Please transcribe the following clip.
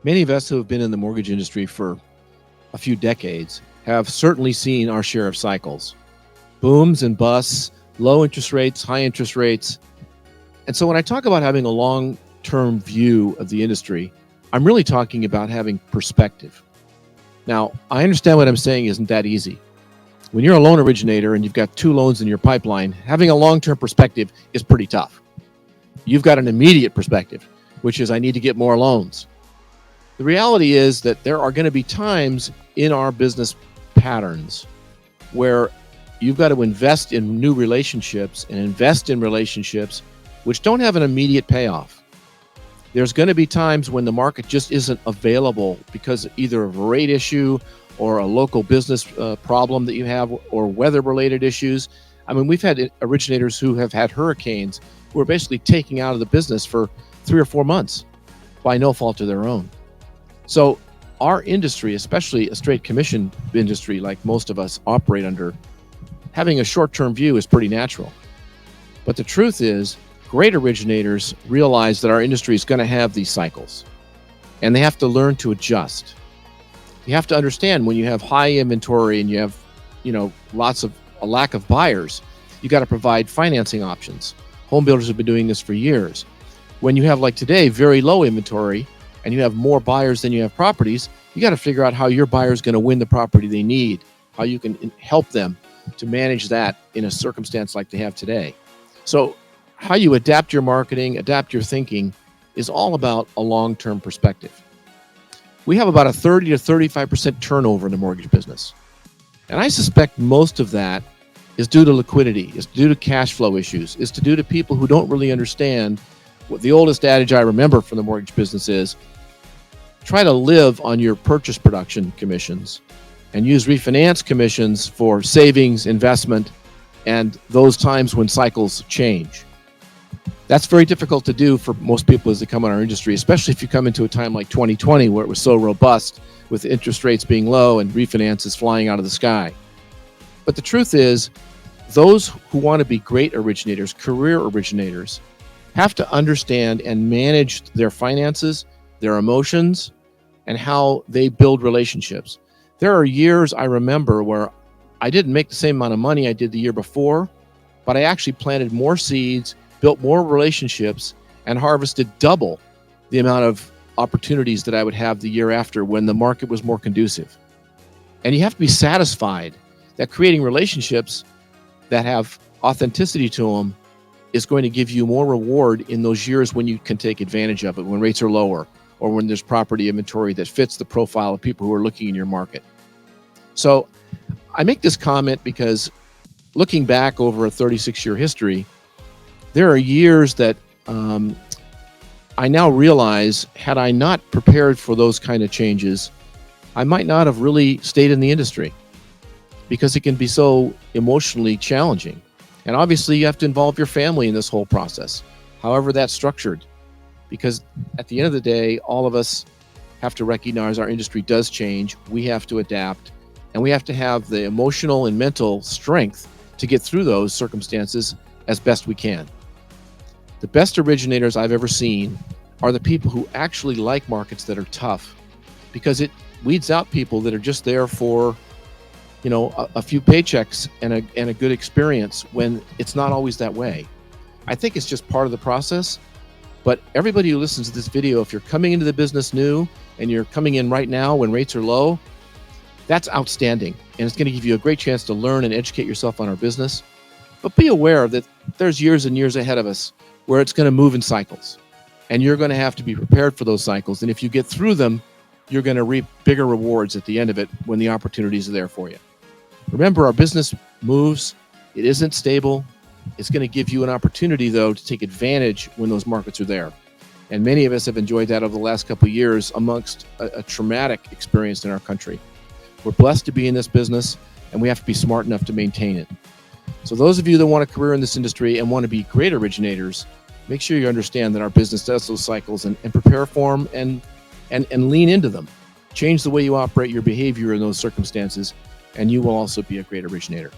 Many of us who have been in the mortgage industry for a few decades have certainly seen our share of cycles, booms and busts, low interest rates, high interest rates. And so when I talk about having a long-term view of the industry, I'm really talking about having perspective. Now, I understand what I'm saying isn't that easy. When you're a loan originator and you've got 2 loans in your pipeline, having a long-term perspective is pretty tough. You've got an immediate perspective, which is I need to get more loans. The reality is that there are going to be times in our business patterns where you've got to invest in new relationships and invest in relationships which don't have an immediate payoff. There's going to be times when the market just isn't available because either of a rate issue or a local business problem that you have or weather-related issues. I mean, we've had originators who have had hurricanes who are basically taking out of the business for 3 or 4 months by no fault of their own. So our industry, especially a straight commission industry like most of us operate under, having a short-term view is pretty natural. But the truth is, great originators realize that our industry is going to have these cycles, and they have to learn to adjust. You have to understand when you have high inventory and you have, a lack of buyers, you got to provide financing options. Home builders have been doing this for years. When you have, like today, very low inventory and you have more buyers than you have properties, you got to figure out how your buyer is going to win the property they need, how you can help them to manage that in a circumstance like they have today. So how you adapt your marketing, adapt your thinking is all about a long-term perspective. We have about a 30 to 35% turnover in the mortgage business. And I suspect most of that is due to liquidity, is due to cash flow issues, is due to people who don't really understand what the oldest adage I remember from the mortgage business is: try to live on your purchase production commissions and use refinance commissions for savings, investment, and those times when cycles change. That's very difficult to do for most people as they come in our industry, especially if you come into a time like 2020 where it was so robust with interest rates being low and refinances flying out of the sky. But the truth is, those who want to be great originators, career originators, have to understand and manage their finances, their emotions, and how they build relationships. There are years I remember where I didn't make the same amount of money I did the year before, but I actually planted more seeds, built more relationships, and harvested double the amount of opportunities that I would have the year after when the market was more conducive. And you have to be satisfied that creating relationships that have authenticity to them is going to give you more reward in those years when you can take advantage of it, when rates are lower or when there's property inventory that fits the profile of people who are looking in your market. So I make this comment because looking back over a 36-year history, there are years that I now realize, had I not prepared for those kind of changes, I might not have really stayed in the industry because it can be so emotionally challenging. And obviously you have to involve your family in this whole process, however that's structured, because at the end of the day, all of us have to recognize our industry does change. We have to adapt, and we have to have the emotional and mental strength to get through those circumstances as best we can. The best originators I've ever seen are the people who actually like markets that are tough, because it weeds out people that are just there for, a few paychecks and a good experience, when it's not always that way. I think it's just part of the process. But everybody who listens to this video, if you're coming into the business new and you're coming in right now when rates are low, that's outstanding. And it's going to give you a great chance to learn and educate yourself on our business. But be aware that there's years and years ahead of us where it's going to move in cycles. And you're going to have to be prepared for those cycles. And if you get through them, you're going to reap bigger rewards at the end of it when the opportunities are there for you. Remember, our business moves. It isn't stable. It's going to give you an opportunity, though, to take advantage when those markets are there. And many of us have enjoyed that over the last couple of years amongst a traumatic experience in our country. We're blessed to be in this business, and we have to be smart enough to maintain it. So those of you that want a career in this industry and want to be great originators, make sure you understand that our business does those cycles and prepare for them and lean into them. Change the way you operate your behavior in those circumstances, and you will also be a great originator.